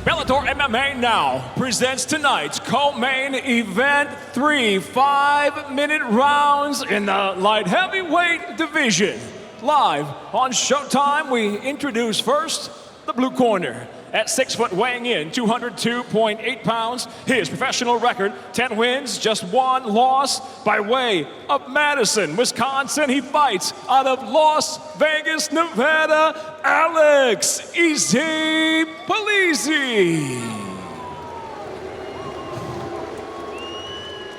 Bellator MMA now presents tonight's co-main event, 3 5-minute rounds in the light heavyweight division. Live on Showtime, we introduce first the blue corner. At 6 foot, weighing in 202.8 pounds, his professional record, 10 wins, just 1 loss. By way of Madison, Wisconsin, he fights out of Las Vegas, Nevada, Alex Polizzi.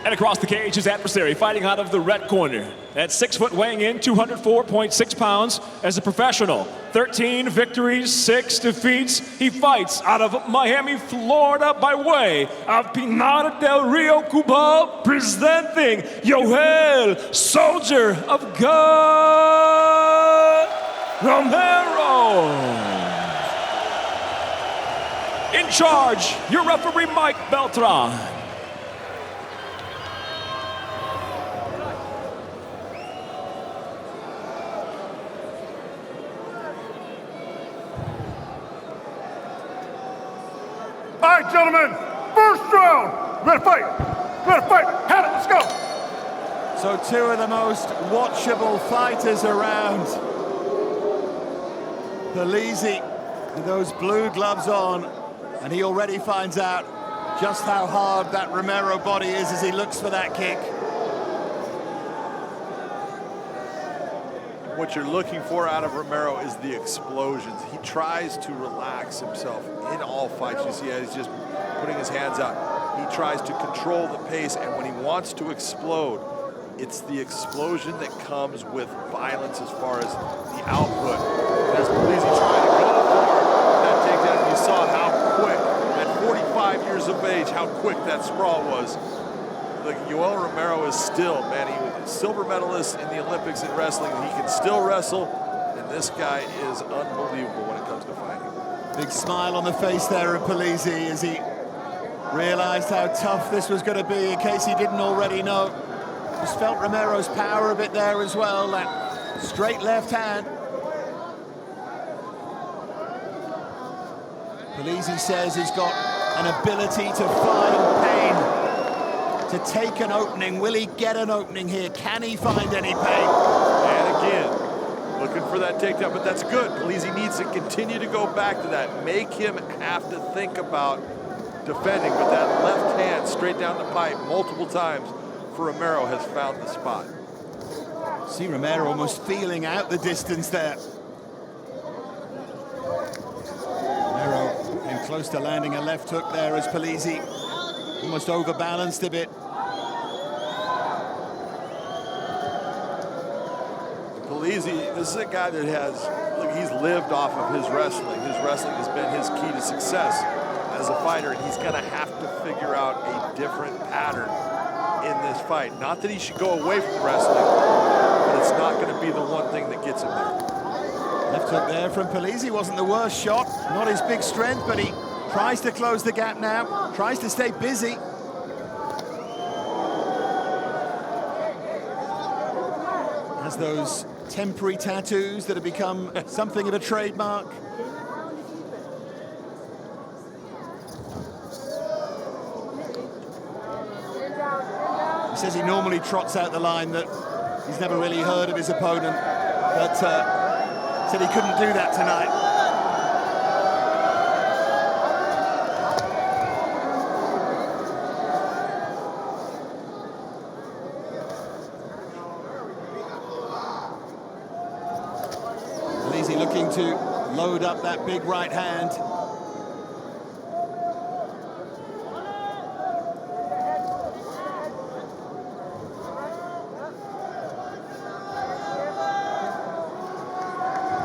And across the cage, his adversary, fighting out of the red corner. At 6 foot, weighing in 204.6 pounds, as a professional, 13 victories, 6 defeats. He fights out of Miami, Florida, by way of Pinar del Rio, Cuba, presenting Yoel, Soldier of God, Romero. In charge, your referee, Mike Beltran. All right, gentlemen, first round. Ready to fight. Ready to fight. Have it, let's go. So 2 of the most watchable fighters around. Polizzi with those blue gloves on, and he already finds out just how hard that Romero body is as he looks for that kick. What you're looking for out of Romero is the explosions. He tries to relax himself in all fights. You see how he's just putting his hands out. He tries to control the pace, and when he wants to explode, it's the explosion that comes with violence as far as the output. There's Polizzi trying to go for that takedown. You saw how quick, at 45 years of age, how quick that sprawl was. Look, Yoel Romero is still, man, he was a silver medalist in the Olympics in wrestling. He can still wrestle, and this guy is unbelievable when it comes to fighting. Big smile on the face there of Polizzi as he realized how tough this was going to be, in case he didn't already know. Just felt Romero's power a bit there as well, that straight left hand. Polizzi says he's got an ability to find pain, to take an opening. Will he get an opening here? Can he find any pain? And again, looking for that takedown, but that's good. Polizzi needs to continue to go back to that. Make him have to think about defending, but that left hand straight down the pipe multiple times for Romero has found the spot. See Romero almost feeling out the distance there. Romero came close to landing a left hook there as Polizzi almost overbalanced a bit. Polizzi, this is a guy that has, look, he's lived off of his wrestling. His wrestling has been his key to success as a fighter, and he's gonna have to figure out a different pattern in this fight. Not that he should go away from wrestling, but it's not gonna be the one thing that gets him there. Left hook there from Polizzi wasn't the worst shot. Not his big strength, but he tries to close the gap now, tries to stay busy. Has those temporary tattoos that have become something of a trademark. He says he normally trots out the line that he's never really heard of his opponent, but said he couldn't do that tonight. Polizzi looking to load up that big right hand.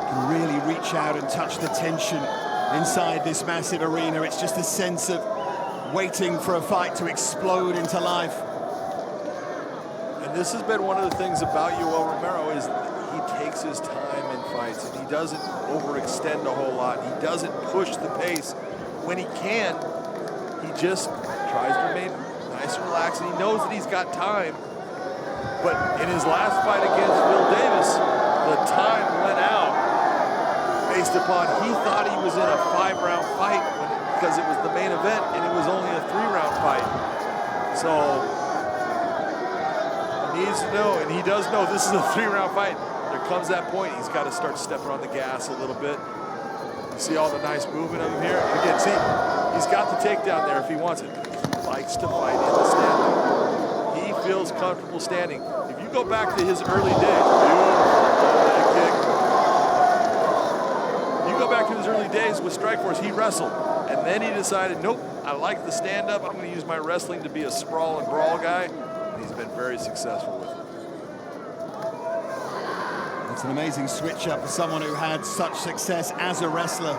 Can really reach out and touch the tension inside this massive arena. It's just a sense of waiting for a fight to explode into life. And this has been one of the things about Yoel Romero is he takes his time in fights, and he doesn't overextend a whole lot. He doesn't push the pace. When he can, he just tries to remain nice and relaxed, and he knows that he's got time. But in his last fight against Will Davis, the time went out based upon he thought he was in a 5-round fight when because it was the main event and it was only a 3-round fight. So he needs to know, and he does know this is a 3-round fight. There comes that point, he's got to start stepping on the gas a little bit. You see all the nice movement of him here. And again, see, he's got the takedown there if he wants it. He likes to fight in the stand. He feels comfortable standing. If you go back to his early days, leg kick. You go back to his early days with Strikeforce, he wrestled. And then he decided, nope, I like the stand-up. I'm going to use my wrestling to be a sprawl and brawl guy. And he's been very successful with it. It's an amazing switch-up for someone who had such success as a wrestler.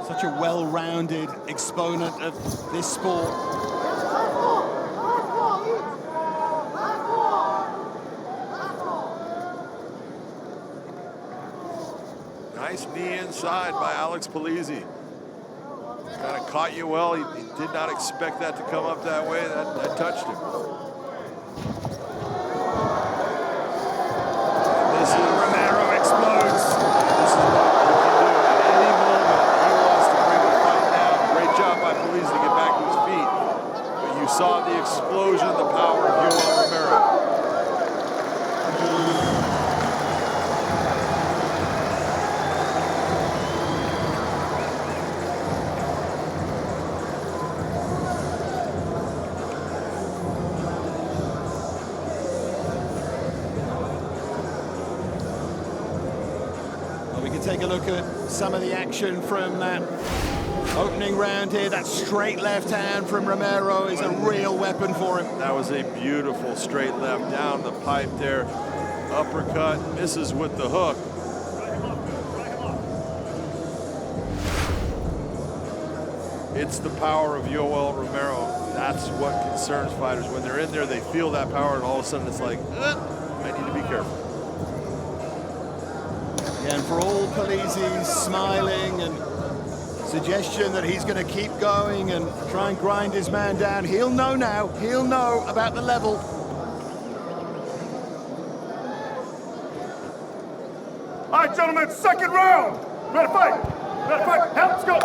Such a well-rounded exponent of this sport. Nice knee inside by Alex Polizzi. Kind of caught you well. He did not expect that to come up that way. That touched him. Romero explodes. This is what he can do at any moment. He wants to bring the fight down. Great job by Polizzi to get back to his feet. But you saw the explosion, the power of Yoel Romero. Take a look at some of the action from that opening round here. That straight left hand from Romero is a real weapon for him. That was a beautiful straight left down the pipe there. Uppercut, misses with the hook. It's the power of Yoel Romero. That's what concerns fighters. When they're in there, they feel that power, and all of a sudden it's like, I need to be careful. Yeah, and for all Polizzi's smiling and suggestion that he's going to keep going and try and grind his man down, he'll know now. He'll know about the level. All right, gentlemen, second round. Ready to fight. Ready to fight. Hey, let's go.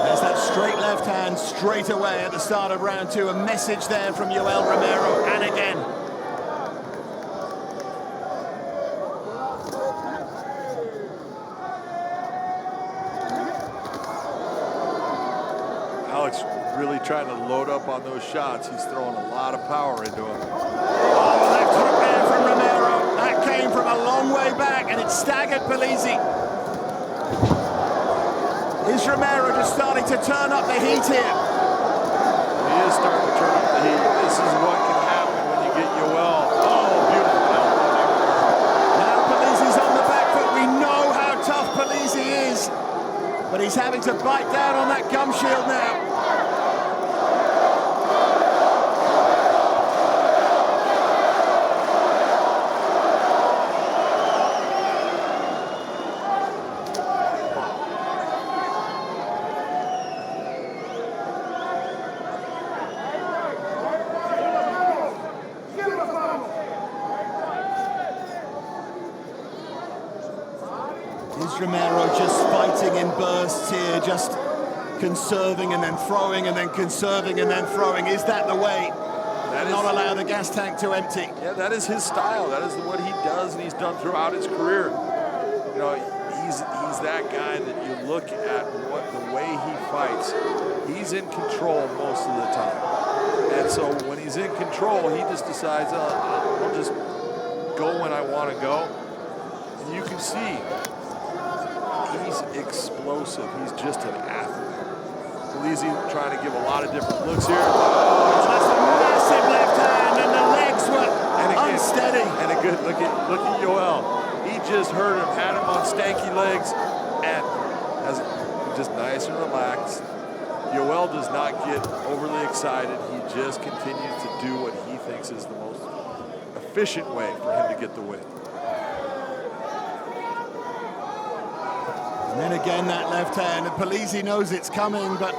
There's that straight left hand straight away at the start of round 2. A message there from Yoel Romero, and again. Alex really trying to load up on those shots. He's throwing a lot of power into them. Oh, the left hook there from Romero. That came from a long way back, and it staggered Polizzi. Is Romero just starting to turn up the heat here? He is starting to turn up the heat. This is what can happen when you get Yoel. Oh, beautiful elbow there. Now Polizzi's on the back foot. We know how tough Polizzi is, but he's having to bite down on that gum shield now. Is Romero just fighting in bursts here, just conserving and then throwing and then conserving and then throwing? Is that the way? Not allow the gas tank to empty. Yeah, that is his style. That is what he does, and he's done throughout his career. You know, he's that guy that you look at the way he fights. He's in control most of the time. And so when he's in control, he just decides, I'll just go when I want to go. And you can see he's explosive. He's just an athlete. Polizzi trying to give a lot of different looks here. Oh, that's a massive left hand, and the legs were unsteady. And a good look at Yoel. He just hurt him, had him on stanky legs, and has just nice and relaxed. Yoel does not get overly excited. He just continues to do what he thinks is the most efficient way for him to get the win. And then again, that left hand. And Polizzi knows it's coming, but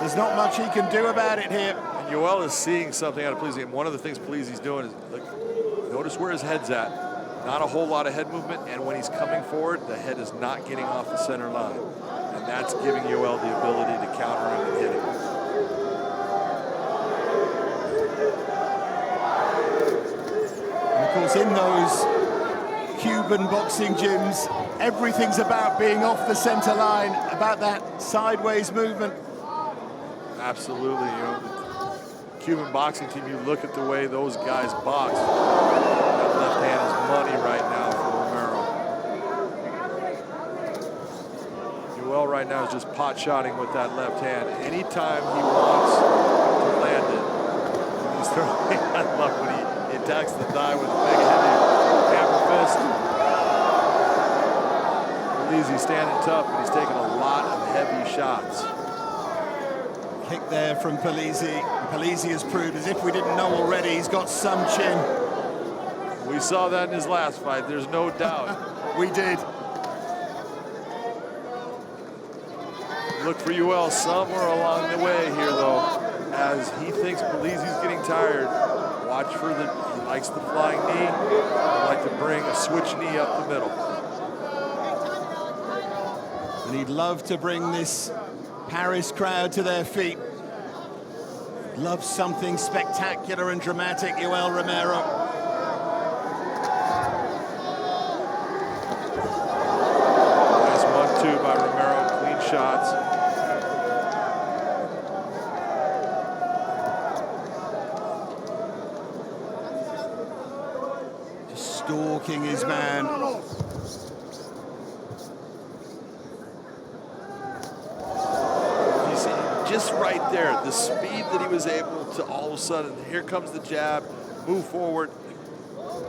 there's not much he can do about it here. And Yoel is seeing something out of Polizzi, and one of the things Polizzi's doing is, look, notice where his head's at. Not a whole lot of head movement, and when he's coming forward, the head is not getting off the center line. And that's giving Yoel the ability to counter him and hit him. And of course, in those Cuban boxing gyms, everything's about being off the center line, about that sideways movement. Absolutely, you know, the Cuban boxing team, you look at the way those guys box, that left hand is money right now for Romero. Yoel right now is just pot-shotting with that left hand. Anytime he wants to land it, he's throwing, I love when he attacks the thigh with a big heavy hammer fist. Polizzi standing tough, but he's taking a lot of heavy shots. Kick there from Polizzi. Polizzi has proved, as if we didn't know already, he's got some chin. We saw that in his last fight, there's no doubt. We did. Look for Yoel somewhere along the way here, though, as he thinks Polizzi's getting tired. Watch for he likes the flying knee. He'd like to bring a switch knee up the middle. And he'd love to bring this Paris crowd to their feet. Loves something spectacular and dramatic, Yoel Romero. Nice 1-2 by Romero, clean shots. Just stalking his man. Just right there, the speed that he was able to all of a sudden, here comes the jab, move forward.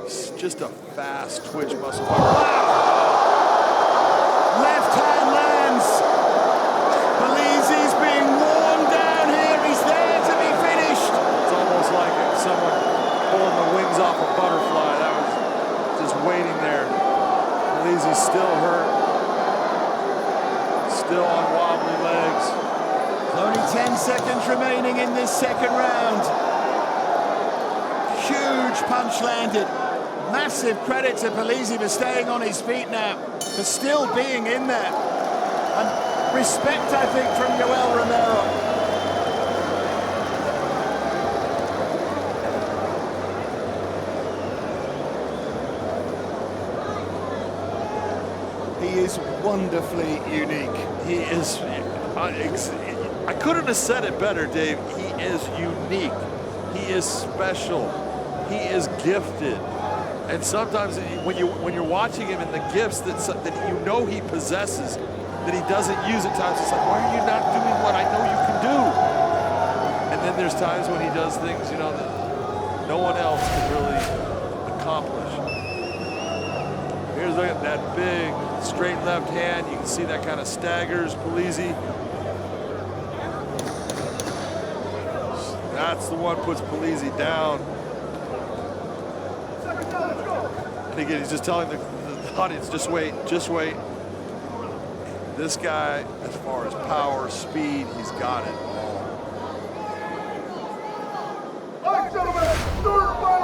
It's just a fast twitch muscle. Wow! Left hand lands. Polizzi's being worn down here. He's there to be finished. It's almost like someone pulling the wings off a butterfly. That was just waiting there. Polizzi's still hurt. Still on wobbly legs. Only 10 seconds remaining in this second round. Huge punch landed. Massive credit to Polizzi for staying on his feet now, for still being in there. And respect, I think, from Yoel Romero. He is wonderfully unique. He is... I couldn't have said it better, Dave. He is unique. He is special. He is gifted. And sometimes when you're watching him in the gifts that you know he possesses, that he doesn't use at times, it's like, why are you not doing what I know you can do? And then there's times when he does things, you know, that no one else can really accomplish. Here's that big straight left hand. You can see that kind of staggers Polizzi. That's the one puts Polizzi down. And again, he's just telling the audience, just wait, just wait. This guy, as far as power, speed, he's got it all.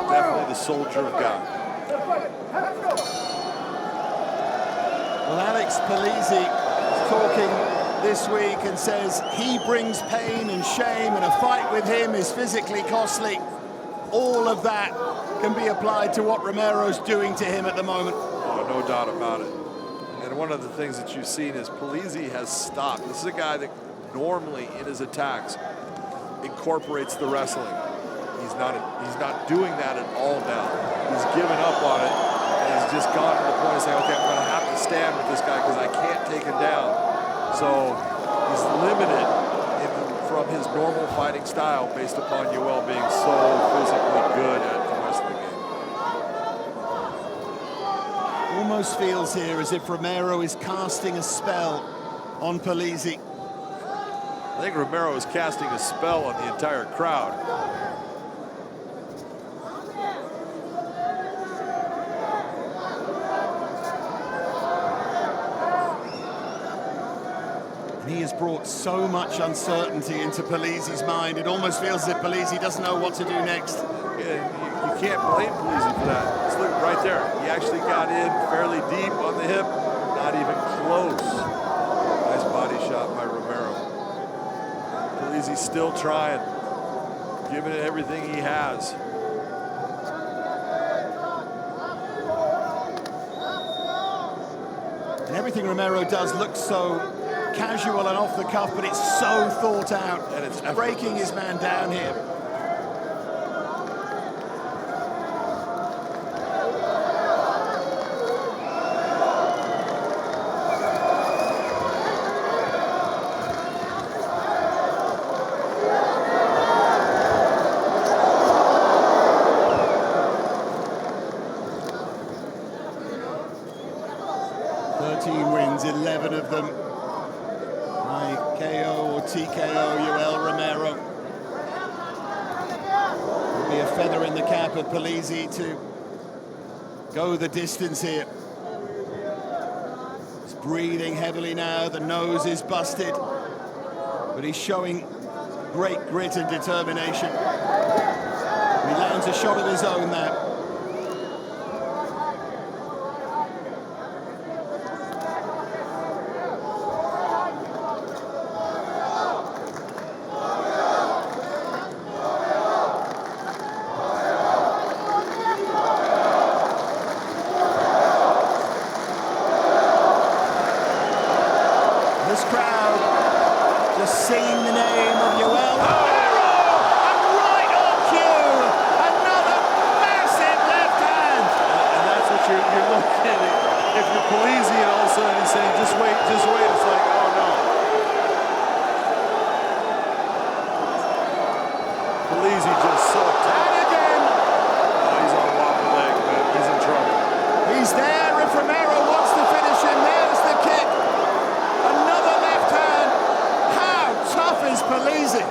Definitely the soldier of God. Well, Alex Polizzi is talking this week and says he brings pain and shame, and a fight with him is physically costly. All of that can be applied to what Romero's doing to him at the moment. Oh, no doubt about it. And one of the things that you've seen is Polizzi has stopped. This is a guy that normally in his attacks incorporates the wrestling. He's not doing that at all now. He's given up on it, and he's just gone to the point of saying, okay, I'm going to have to stand with this guy because I can't take him down. So he's limited from his normal fighting style based upon Yoel being so physically good at the wrestling game. Almost feels here as if Romero is casting a spell on Polizzi. I think Romero is casting a spell on the entire crowd. He has brought so much uncertainty into Polizzi's mind. It almost feels as if Polizzi doesn't know what to do next. You can't blame Polizzi for that. Just look right there. He actually got in fairly deep on the hip, not even close. Nice body shot by Romero. Polizzi still trying, giving it everything he has. And everything Romero does looks so casual and off the cuff, but it's so thought out. And it's breaking his man down here. Wins, 11 of them by KO or TKO. Yoel Romero. Will be a feather in the cap of Polizzi to go the distance here. He's breathing heavily now, the nose is busted, but he's showing great grit and determination. He lands a shot of his own now. This crowd just singing the name of Yoel Romero, and right on cue, another massive left hand. And that's what you're looking at. If you're Polizzi and all of a sudden he's saying, just wait, it's like, oh no. Polizzi just sucked. And again. Oh, he's on wobble leg, man. He's in trouble. He's there if Romero wants to finish him. There's the kick. Another left hand. How tough is Polizzi?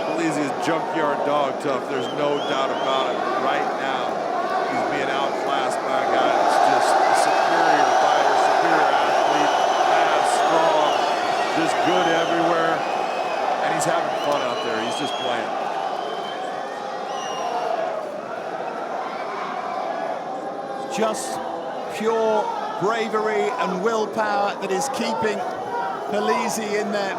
Polizzi is junkyard dog tough. There's no doubt about it. Right now, he's being outclassed by a guy that's just a superior fighter, superior athlete, fast, strong, just good everywhere. And he's having fun out there. He's just playing. Just pure bravery and willpower that is keeping Polizzi in there.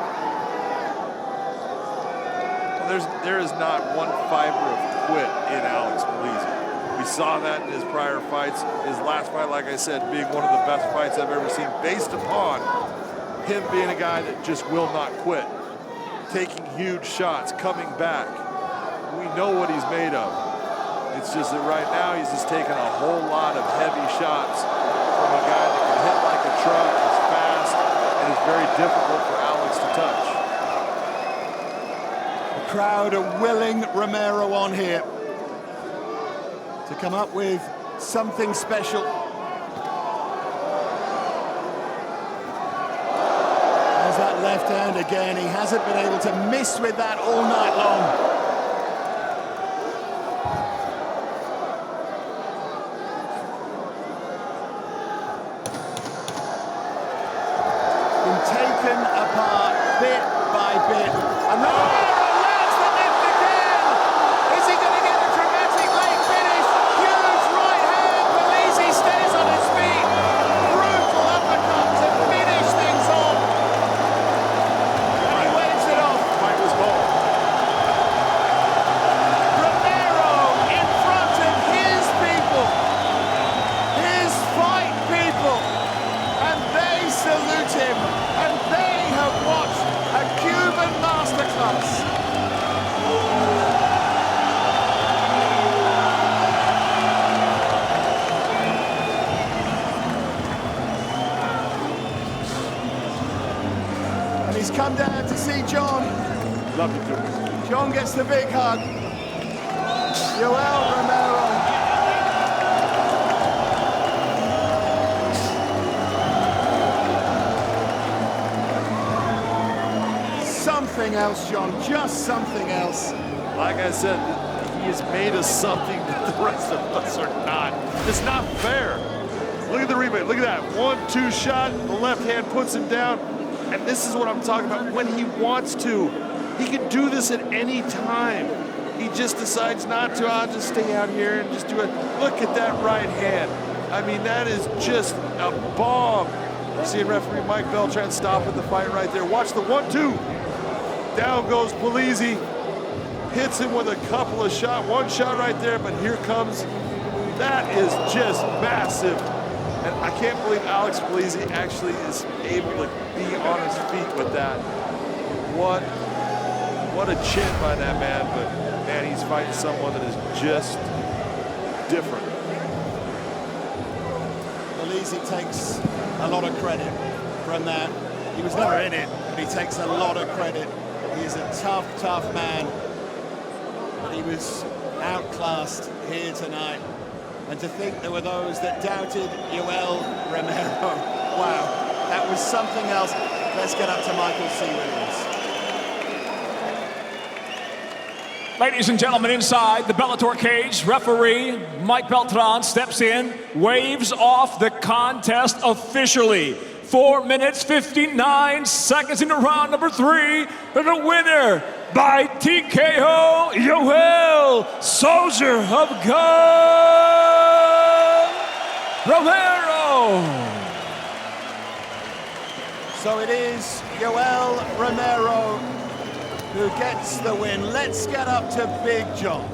There is not one fiber of quit in Alex Polizzi. We saw that in his prior fights. His last fight, like I said, being one of the best fights I've ever seen, based upon him being a guy that just will not quit, taking huge shots, coming back. We know what he's made of. It's just that right now he's just taking a whole lot of heavy shots from a guy that can hit like a truck, is fast, and is very difficult for Alex to touch. The crowd are willing Romero on here to come up with something special. There's that left hand again. He hasn't been able to miss with that all night long. Taken apart bit by bit. And Romero lands the left again! Is he going to get a dramatic late finish? Huge right hand. Polizzi stays on his feet. Brutal uppercut to finish things off. And he waves it off. Fight was called. Romero in front of his people. His fight people. And they salute him. And they have watched a Cuban masterclass. And he's come down to see John. Love you too. John gets the big hug. Yoel Romero. Something else, John, just something else. Like I said, he has made us something that the rest of us are not. It's not fair. Look at the replay. Look at that. 1-2 shot. The left hand puts him down. And this is what I'm talking about. When he wants to, He can do this at any time. He just decides not to. I'll just stay out here and just do it. Look at that right hand. I mean, that is just a bomb. You see referee Mike Beltran stopping the fight right there. Watch the 1-2. Down goes Polizzi. Hits him with a couple of shots. One shot right there, but here comes. That is just massive. And I can't believe Alex Polizzi actually is able to be on his feet with that. What a chin by that man, but man, he's fighting someone that is just different. Polizzi takes a lot of credit from that. He was never in it, but he takes a lot of credit. He is a tough, tough man. But he was outclassed here tonight. And to think there were those that doubted Yoel Romero. Wow, that was something else. Let's get up to Michael C. Williams. Ladies and gentlemen, inside the Bellator cage, referee Mike Beltran steps in, waves off the contest officially. 4 minutes, 59 seconds into round number 3. And the winner by TKO, Yoel Soldier of God Romero. So it is Yoel Romero who gets the win. Let's get up to Big John.